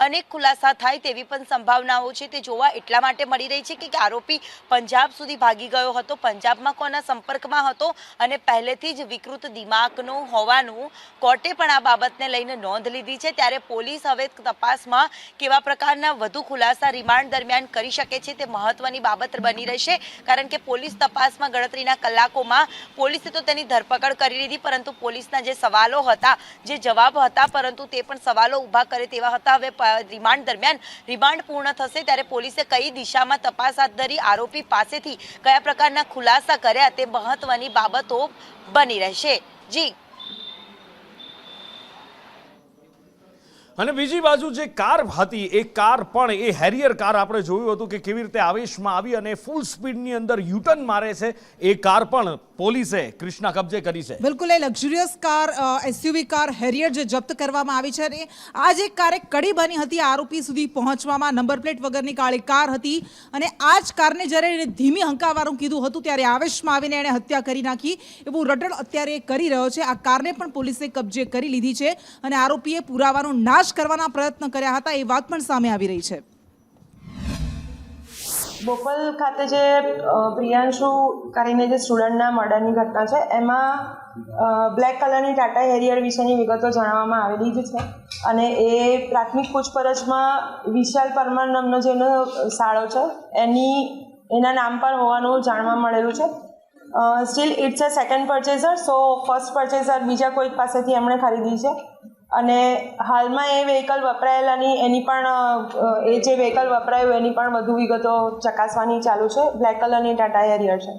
અનેક ખુલાસા થાય તેવી પણ સંભાવનાઓ છે તે જોવા એટલા માટે મળી રહી છે કે આરોપી પંજાબ સુધી ભાગી ગયો હતો, પંજાબમાં કોના સંપર્કમાં હતો અને પહેલેથી જ વિકૃત દિમાગનું હોવાનું કોર્ટે પણ આ બાબતને લઈને નોંધ લીધી છે. ત્યારે પોલીસ હવે તપાસમાં કેવા પ્રકારના વધુ ખુલાસા રિમાન્ડ દરમિયાન કરી શકે છે તે મહત્વની બાબત બની રહેશે, કારણ કે પોલીસ તપાસમાં ગણતરીના કલાકોમાં પોલીસે તો તેની ધરપકડ કરી લીધી, પરંતુ પોલીસના જે સવાલો હતા, જે જવાબ હતા, પરંતુ તે પણ સવાલો ઊભા કરે તેવા હતા. હવે રિમાન્ડ દરમિયાન રિમાન્ડ પૂર્ણ થશે ત્યારે પોલીસે કઈ દિશામાં તપાસ હાથ ધરી, આરોપી પાસેથી કયા પ્રકારના ખુલાસા કર્યા તે મહત્વની બાબતો બની રહેશે. જી. અને બીજી બાજુ જે કાર હતી એ કાર પણ એ હેરિયર કાર આપણે જોયું હતું કે કેવી રીતે આવેશમાં આવી અને ફૂલ સ્પીડની અંદર યુટર્ન મારે છે. એ કાર પણ પોલીસે કૃષ્ણા કબજે કરી છે. બિલકુલ, એ luxurious car SUV car Harrier જે જપ્ત કરવામાં આવી છે અને આ જે કાર એક કડી બની હતી આરોપી સુધી પહોંચવામાં. નંબર પ્લેટ વગરની કાળી કાર હતી અને આ જ કારને જ્યારે એને ધીમી હંકારવાનું કીધું હતું ત્યારે આવેશમાં આવીને એણે હત્યા કરી નાખી એવું રટણ અત્યારે કરી રહ્યો છે. આ કારને પણ પોલીસે કબજે કરી લીધી છે અને આરોપીએ પુરાવાનો નાશ કરવાના પ્રયત્ન કર્યા હતા એ વાત પણ સામે આવી રહી છે. બોપલ ખાતે જે પ્રિયાંશુ કરીને જે સ્ટુડન્ટના મર્ડરની ઘટના છે એમાં બ્લેક કલરની ટાટા હેરિયર વિશેની વિગતો જણાવવામાં આવેલી જ છે અને એ પ્રાથમિક પૂછપરછમાં વિશાલ પરમાર નામનો જેનો શાળો છે એના નામ પર હોવાનું જાણવા મળેલું છે. Still it's a second purchaser, so first purchaser બીજા કોઈક પાસેથી એમણે ખરીદી છે અને હાલમાં એ વ્હીકલ વપરાયેલાની એની પણ એ જે વ્હીકલ વપરાયું એની પણ વધુ વિગતો ચકાસવાની ચાલુ છે. બ્લેક કલરની ટાટા હેરિયર છે.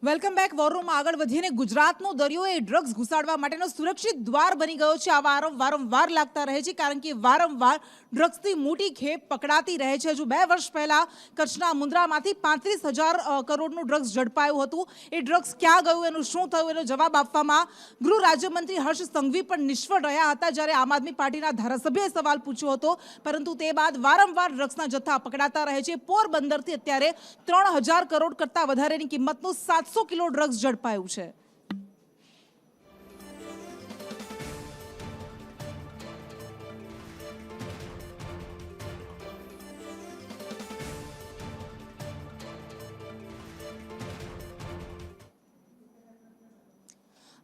Welcome back. વોરરૂમમાં આગળ વધીને ગુજરાતનો દરિયો એ ડ્રગ્સ ઘુસાડવા માટેનો સુરક્ષિત દ્વાર બની ગયો છે. આ વારંવાર લાગતા રહે છે કારણ કે વારંવાર ડ્રગ્સની મોટી ખેપ પકડાતી રહે છે. હજુ 2 વર્ષ પહેલા કચ્છના મુન્દ્રામાંથી 35,000 કરોડનું ડ્રગ્સ ઝડપાયું હતું. એ ડ્રગ્સ ક્યાં ગયું, એનું શું થયું, એનો જવાબ આપવામાં ગૃહ રાજ્યમંત્રી હર્ષ સંઘવી પણ નિષ્ફળ રહ્યા હતા જ્યારે આમ આદમી પાર્ટીના ધારાસભ્યએ સવાલ પૂછ્યો હતો, પરંતુ તે બાદ વારંવાર ડ્રગ્સના જથ્થા પકડાતા રહે છે. પોરબંદરથી અત્યારે 3,000 કરોડ કરતાં વધારેની કિંમતનું 700 કિલો ડ્રગ્સ ઝડપાયું છે.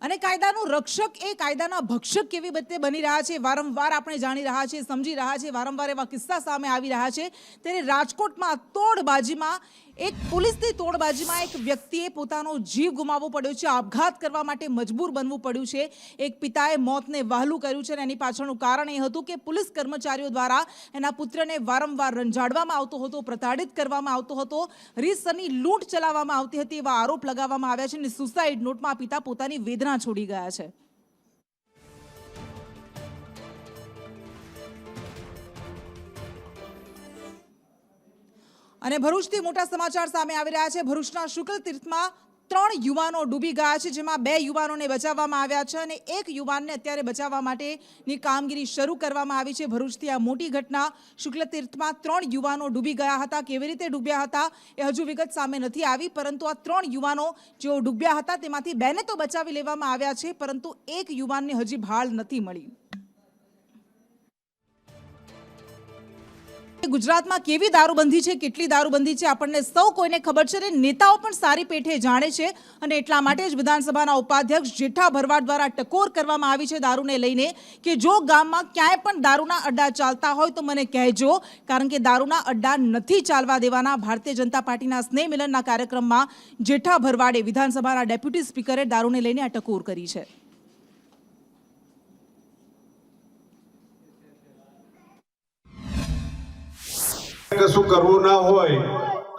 અને કાયદાનું રક્ષક એ કાયદાના ભક્ષક કેવી રીતે બની રહ્યા છે વારંવાર આપણે જાણી રહ્યા છીએ, સમજી રહ્યા છીએ. વારંવાર એવા કિસ્સા સામે આવી રહ્યા છે. ત્યારે રાજકોટમાં તોડબાજીમાં એક પોલીસની તોડબાજીમાં એક વ્યક્તિએ પોતાનો જીવ ગુમાવવો પડ્યો છે. આપઘાત કરવા માટે મજબૂર બનવું પડ્યું છે. એક પિતાએ મોતને વહાલું કર્યું છે અને એની પાછળનું કારણ એ હતું કે પોલીસ કર્મચારીઓ દ્વારા એના પુત્રને વારંવાર રંજાડવામાં આવતો હતો, પ્રતાડિત કરવામાં આવતો હતો, રીતસરની લૂંટ ચલાવવામાં આવતી હતી એવા આરોપ લગાવવામાં આવ્યા છે અને સુસાઇડ નોટમાં પિતા પોતાની વેદના છોડી ગયા છે. અને ભરૂચથી મોટા સમાચાર સામે આવી રહ્યા છે. ભરૂચના શુક્લ તીર્થમાં 3 યુવાનો ડૂબી ગયા છે, જેમાં 2 યુવાનોને બચાવવામાં આવ્યા છે અને 1 યુવાનને અત્યારે બચાવવા માટેની કામગીરી શરૂ કરવામાં આવી છે. ભરૂચથી આ મોટી ઘટના. શુક્લ તીર્થમાં 3 યુવાનો ડૂબી ગયા હતા. કેવી રીતે ડૂબ્યા હતા એ હજુ વિગત સામે નથી આવી, પરંતુ આ 3 યુવાનો જેઓ ડૂબ્યા હતા તેમાંથી 2ને તો બચાવી લેવામાં આવ્યા છે, પરંતુ 1 યુવાનને હજી ભાળ નથી મળી. ગુજરાતમાં કેવી દારૂબંધી છે, કેટલી દારૂબંધી છે, આપણને સૌ કોઈને ખબર છે અને નેતાઓ પણ સારી પેઠે જાણે છે અને એટલા માટે જ વિધાનસભાના ઉપાધ્યક્ષ જેઠા ભરવાડ દ્વારા ટકોર કરવામાં આવી છે દારૂને લઈને કે જો ગામમાં ક્યાંય પણ દારૂના અડ્ડા ચાલતા હોય તો મને કહેજો, કારણ કે દારૂના અડ્ડા નથી ચાલવા દેવાના. ભારતીય જનતા પાર્ટીના સ્નેહ મિલનના કાર્યક્રમમાં જેઠા ભરવાડે વિધાનસભાના ડેપ્યુટી સ્પીકરે દારૂને લઈને આ ટકોર કરી છે. કશું કરવું ના હોય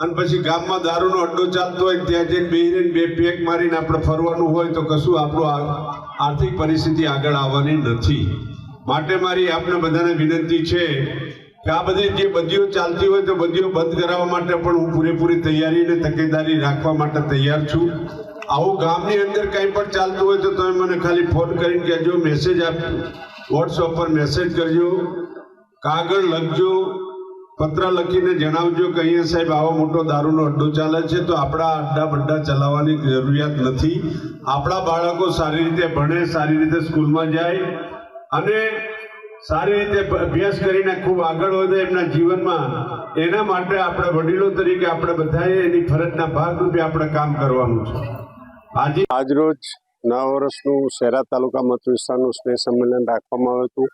અને પછી ગામમાં દારૂનો અડ્ડો ચાલતો હોય ત્યાં જઈને બેહીને બે પેક મારીને આપણે ફરવાનું હોય તો કશું આપણું આર્થિક પરિસ્થિતિ આગળ આવવાની નથી. માટે મારી આપને બધાને વિનંતી છે કે આ બધી જે બધીઓ ચાલતી હોય તો બધીઓ બંધ કરાવવા માટે પણ હું પૂરેપૂરી તૈયારી અને તકેદારી રાખવા માટે તૈયાર છું. આવું ગામની અંદર કંઈ પણ ચાલતું હોય તો તમે મને ખાલી ફોન કરીને કહેજો, મેસેજ આપજો, વોટ્સઅપ પર મેસેજ કરજો, કાગળ લખજો, પત્ર લખીને જણાવજો કે અહીંયા સાહેબ આવો મોટો દારૂનો અડ્ડો ચાલે છે તો આપણા અડ્ડા બડ્ડા ચલાવવાની જરૂરિયાત નથી. આપણા બાળકો સારી રીતે ભણે, સારી રીતે સ્કૂલમાં જાય અને સારી રીતે અભ્યાસ કરીને ખૂબ આગળ વધે એમના જીવનમાં. એના માટે આપણે વડીલો તરીકે આપણે બધાએ એની ફરજના ભાગરૂપે આપણે કામ કરવાનું છે. આજરોજ નવા વર્ષનું શહેરા તાલુકા મત વિસ્તારનું સ્નેહ સંમેલન રાખવામાં આવ્યું હતું.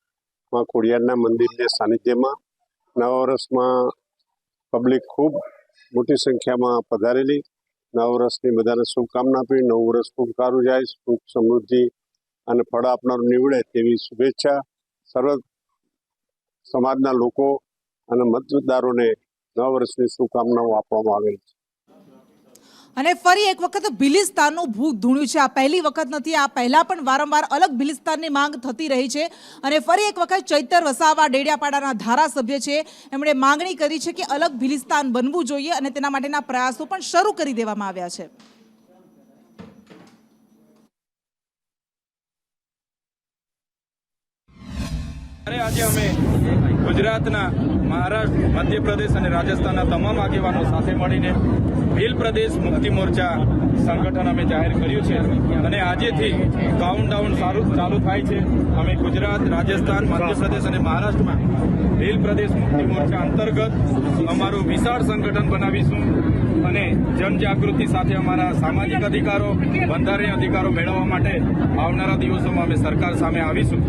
માં ખોડિયારના મંદિરના સાનિધ્યમાં નવા વર્ષમાં પબ્લિક ખૂબ મોટી સંખ્યામાં પધારેલી. નવા વર્ષની બધાને શુભકામના આપી. નવું વર્ષ ખૂબ સારું જાય, સુખ સમૃદ્ધિ અને ફળ આપનારું નીવડે તેવી શુભેચ્છા સર્વ સમાજના લોકો અને મતદારોને નવા વર્ષની શુભકામનાઓ આપવામાં આવેલ છે. અને ફરી એક વખત ભિલિસ્તાનનું ભૂત ધૂણ્યું છે. આ પહેલી વખત નથી, આ પહેલા પણ વારંવાર અલગ ભિલિસ્તાનની માંગ થતી રહી છે અને ફરી એક વખત ચૈતર વસાવા ડેડિયાપાડાના ધારાસભ્ય છે, એમણે માંગણી કરી છે કે અલગ ભિલિસ્તાન બનવું જોઈએ અને તેના માટેના પ્રયાસો પણ શરૂ કરી દેવામાં આવ્યા છે. આજે અમે ગુજરાતના મહારાષ્ટ્ર, મધ્યપ્રદેશ અને રાજસ્થાનના તમામ આગેવાનો સાથે મળીને ભીલ પ્રદેશ મુક્તિ મોરચા સંગઠન અમે જાહેર કર્યું છે અને આજેથી કાઉન્ટડાઉન ચાલુ થાય છે. અમે ગુજરાત, રાજસ્થાન, મધ્યપ્રદેશ અને મહારાષ્ટ્રમાં ભીલ પ્રદેશ મુક્તિ મોરચા અંતર્ગત અમારું વિશાળ સંગઠન બનાવીશું અને જનજાગૃતિ સાથે અમારા સામાજિક અધિકારો, બંધારણીય અધિકારો મેળવવા માટે આવનારા દિવસોમાં અમે સરકાર સામે આવીશું.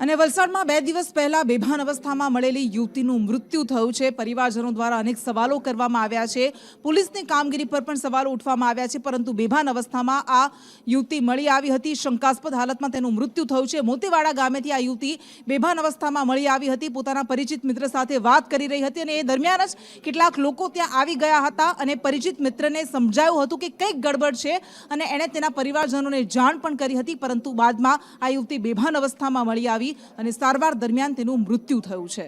અને વલસાડમાં 2 દિવસ પહેલા બેભાન અવસ્થામાં મળેલી યુવતીનું મૃત્યુ થયું છે. પરિવારજનો દ્વારા અનેક સવાલો કરવામાં આવ્યા છે. પોલીસની કામગીરી પર પણ સવાલો ઉઠવામાં આવ્યા છે, પરંતુ બેભાન અવસ્થામાં આ યુવતી મળી આવી હતી. શંકાસ્પદ હાલતમાં તેનું મૃત્યુ થયું છે. મોતીવાડા ગામેથી આ યુવતી બેભાન અવસ્થામાં મળી આવી હતી. પોતાના પરિચિત મિત્ર સાથે વાત કરી રહી હતી અને એ દરમિયાન જ કેટલાક લોકો ત્યાં આવી ગયા હતા અને પરિચિત મિત્રને સમજાયું હતું કે કંઈક ગડબડ છે અને એણે તેના પરિવારજનોને જાણ પણ કરી હતી, પરંતુ બાદમાં આ યુવતી બેભાન અવસ્થામાં મળી આવી અને સારવાર દરમિયાન તેનું મૃત્યુ થયું છે.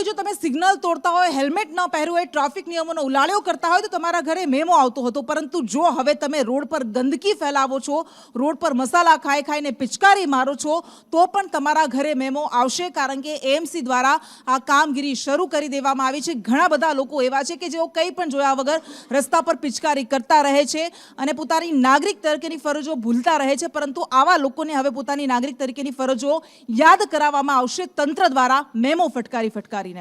જો તમે સિગ્નલ તોડતા હોય, હેલ્મેટ ન પહેર્યું હોય, ટ્રાફિક નિયમોનો ઉલાળ્યો કરતા હોય તો તમારા ઘરે મેમો આવતો હતો, પરંતુ જો હવે તમે રોડ પર ગંદકી ફેલાવો છો, રોડ પર મસાલા ખાઈને પિચકારી મારો છો, તો પણ તમારા ઘરે મેમો આવશે, કારણ કે એએમસી દ્વારા આ કામગીરી શરૂ કરી દેવામાં આવી છે. ઘણા બધા લોકો એવા છે કે જેઓ કંઈ પણ જોયા વગર રસ્તા પર પિચકારી કરતા રહે છે અને પોતાની નાગરિક તરીકેની ફરજો ભૂલતા રહે છે, પરંતુ આવા લોકોને હવે પોતાની નાગરિક તરીકેની ફરજો યાદ કરાવવામાં આવશે તંત્ર દ્વારા મેમો ફટકારીને.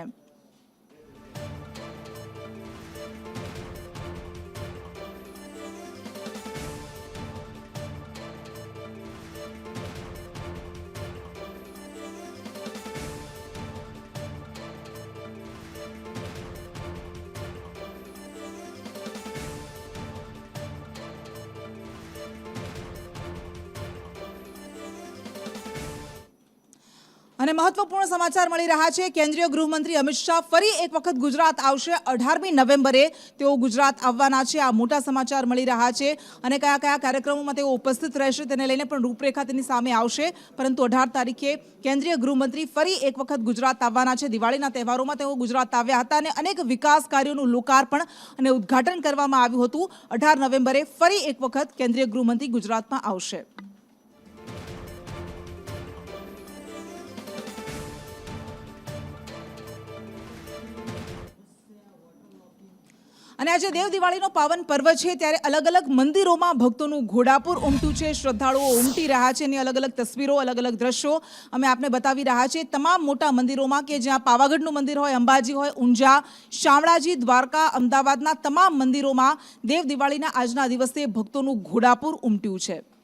અને મહત્વપૂર્ણ સમાચાર મળી રહ્યા છે. કેન્દ્રીય ગૃહમંત્રી અમિત શાહ ફરી એક વખત ગુજરાત આવશે. 18મી નવેમ્બરે તેઓ ગુજરાત આવવાના છે. આ મોટા સમાચાર મળી રહ્યા છે અને કયા કયા કાર્યક્રમોમાં તેઓ ઉપસ્થિત રહેશે તેને લઈને પણ રૂપરેખા તેની સામે આવશે. પરંતુ 18 તારીખે કેન્દ્રીય ગૃહમંત્રી ફરી એક વખત ગુજરાત આવવાના છે. દિવાળીના તહેવારોમાં તેઓ ગુજરાત આવ્યા હતા અને અનેક વિકાસ કાર્યોનું લોકાર્પણ અને ઉદ્ઘાટન કરવામાં આવ્યું હતું. 18 નવેમ્બરે ફરી એક વખત કેન્દ્રીય ગૃહમંત્રી ગુજરાતમાં આવશે. અને આજે દેવ દિવાળીનો પાવન પર્વ છે ત્યારે અલગ અલગ મંદિરોમાં ભક્તોનું ઘોડાપુર ઉમટ્યું છે. શ્રદ્ધાળુઓ ઉમટી રહ્યા છે એની અલગ અલગ તસવીરો, અલગ અલગ દ્રશ્યો અમે આપને બતાવી રહ્યા છીએ. તમામ મોટા મંદિરોમાં કે જ્યાં પાવાગઢનું મંદિર હોય, અંબાજી હોય, ઊંઝા, શામળાજી, દ્વારકા, અમદાવાદના તમામ મંદિરોમાં દેવ દિવાળીના આજના દિવસે ભક્તોનું ઘોડાપુર ઉમટ્યું છે.